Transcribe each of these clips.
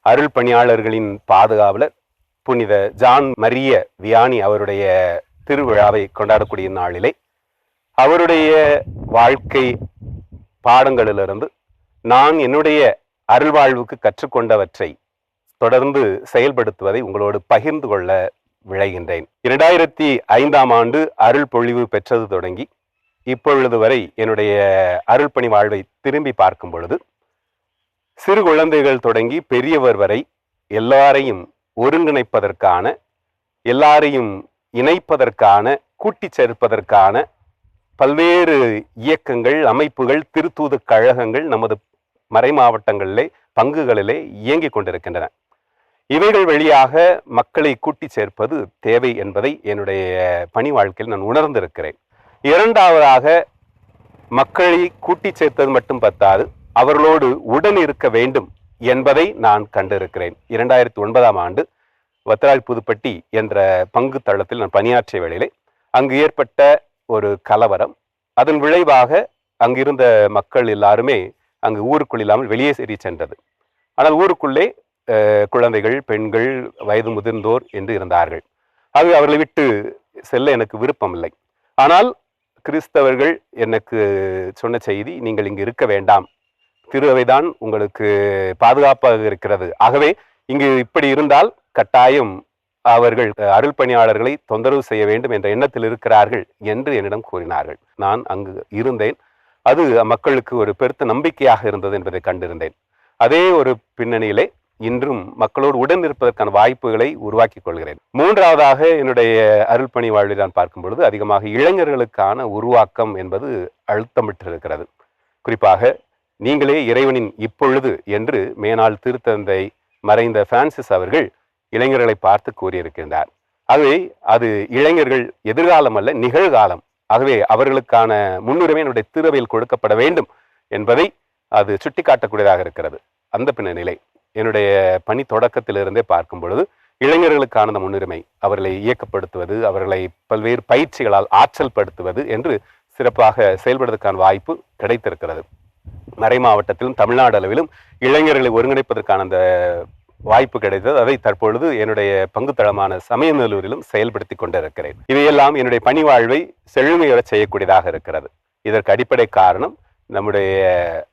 அருள் பணியாளர்களின் பாதுகாவலர் புனித ஜான் மரிய வியானி அவருடைய திருவிழாவை கொண்டாடக்கூடிய நாளிலே அவருடைய வாழ்க்கை பாடங்களிலிருந்து நான் என்னுடைய அருள்வாழ்வுக்கு கற்றுக்கொண்டவற்றை தொடர்ந்து செயல்படுத்துவதை உங்களோடு பகிர்ந்து கொள்ள விழைகின்றேன். 2005ஆம் ஆண்டு அருள் பொழிவு பெற்றது தொடங்கி இப்பொழுது வரை என்னுடைய அருள் பணி வாழ்வை திரும்பி பார்க்கும் பொழுது சிறு குழந்தைகள் தொடங்கி பெரியவர் வரை எல்லாரையும் ஒருங்கிணைப்பதற்கான, எல்லாரையும் இணைப்பதற்கான, கூட்டி சேர்ப்பதற்கான பல்வேறு இயக்கங்கள், அமைப்புகள், திருத்தூது கழகங்கள் நமது மறை மாவட்டங்களிலே பங்குகளிலே இயங்கிக் கொண்டிருக்கின்றன. இவைகள் வழியாக மக்களை கூட்டி சேர்ப்பது தேவை என்பதை என்னுடைய பணி வாழ்க்கையில் நான் உணர்ந்திருக்கிறேன். இரண்டாவதாக, மக்களை கூட்டி சேர்த்தது மட்டும் பத்தாது, அவர்களோடு உடன் இருக்க வேண்டும் என்பதை நான் கண்டிருக்கிறேன். 2009ஆம் ஆண்டு வத்தராய் புதுப்பட்டி என்ற பங்கு தளத்தில் நான் பணியாற்றிய வேளையிலே அங்கு ஏற்பட்ட ஒரு கலவரம், அதன் விளைவாக அங்கிருந்த மக்கள் எல்லாருமே அங்கு ஊருக்குள் இல்லாமல் வெளியே சரி சென்றது. ஆனால் ஊருக்குள்ளே குழந்தைகள், பெண்கள், வயது முதிர்ந்தோர் என்று இருந்தார்கள். ஆகவே அவர்களை விட்டு செல்ல எனக்கு விருப்பம் இல்லை. ஆனால் கிறிஸ்தவர்கள் எனக்கு சொன்ன செய்தி, நீங்கள் இங்கு இருக்க வேண்டாம், திருவைதான் உங்களுக்கு பாதுகாப்பாக இருக்கிறது, ஆகவே இங்கு இப்படி இருந்தால் கட்டாயம் அவர்கள் அருள் பணியாளர்களை தொந்தரவு செய்ய வேண்டும் என்ற எண்ணத்தில் இருக்கிறார்கள் என்று என்னிடம் கூறினார்கள். நான் அங்கு இருந்தேன். அது மக்களுக்கு ஒரு பெருத்த நம்பிக்கையாக இருந்தது என்பதை கண்டிருந்தேன். அதே ஒரு பின்னணியிலே இன்றும் மக்களோடு உடன் இருப்பதற்கான வாய்ப்புகளை உருவாக்கி கொள்கிறேன். மூன்றாவதாக, என்னுடைய அருள் பணி வாழ்வில் நான் பார்க்கும் பொழுது அதிகமாக இளைஞர்களுக்கான உருவாக்கம் என்பது அழுத்தமிட்டிருக்கிறது. குறிப்பாக நீங்களே இறைவனின் இப்பொழுது என்று மேனாள் திருத்தந்தை மறைந்த பிரான்சிஸ் அவர்கள் இளைஞர்களை பார்த்து கூறியிருக்கின்றார். ஆகவே அது இளைஞர்கள் எதிர்காலம் அல்ல, நிகழ்காலம். ஆகவே அவர்களுக்கான முன்னுரிமை என்னுடைய திருவையில் கொடுக்கப்பட வேண்டும் என்பதை அது சுட்டிக்காட்டக்கூடியதாக இருக்கிறது. அந்த பின்னணியிலே என்னுடைய பணி தொடக்கத்திலிருந்தே பார்க்கும் பொழுது இளைஞர்களுக்கான அந்த முன்னுரிமை, அவர்களை இயக்கப்படுத்துவது, அவர்களை பல்வேறு பயிற்சிகளால் ஆற்றல் படுத்துவது என்று சிறப்பாக செயல்படுவதற்கான வாய்ப்பு கிடைத்திருக்கிறது. மறை மாவட்டத்திலும் தமிழ்நாடு அளவிலும் இளைஞர்களை ஒருங்கிணைப்பதற்கான அந்த வாய்ப்பு கிடைத்தது. அதை தற்பொழுது என்னுடைய பங்கு தளமான சமயநல்லூரிலும் செயல்படுத்தி கொண்டிருக்கிறேன். இவையெல்லாம் என்னுடைய பணி வாழ்வை செழுமையுற செய்யக்கூடியதாக இருக்கிறது. இதற்கு அடிப்படை காரணம் நம்முடைய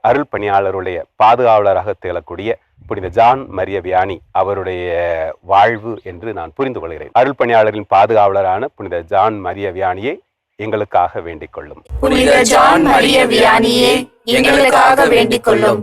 அருள் பணியாளருடைய பாதுகாவலராக திகழக்கூடிய புனித ஜான் மரிய வியானி அவருடைய வாழ்வு என்று நான் புரிந்து கொள்கிறேன். அருள் பணியாளரின் பாதுகாவலரான புனித ஜான் மரிய வியானியை எங்களுக்காக வேண்டிக் கொள்ளும். புனித ஜான் மரிய வியானியே எங்களுக்காக வேண்டிக் கொள்ளும்.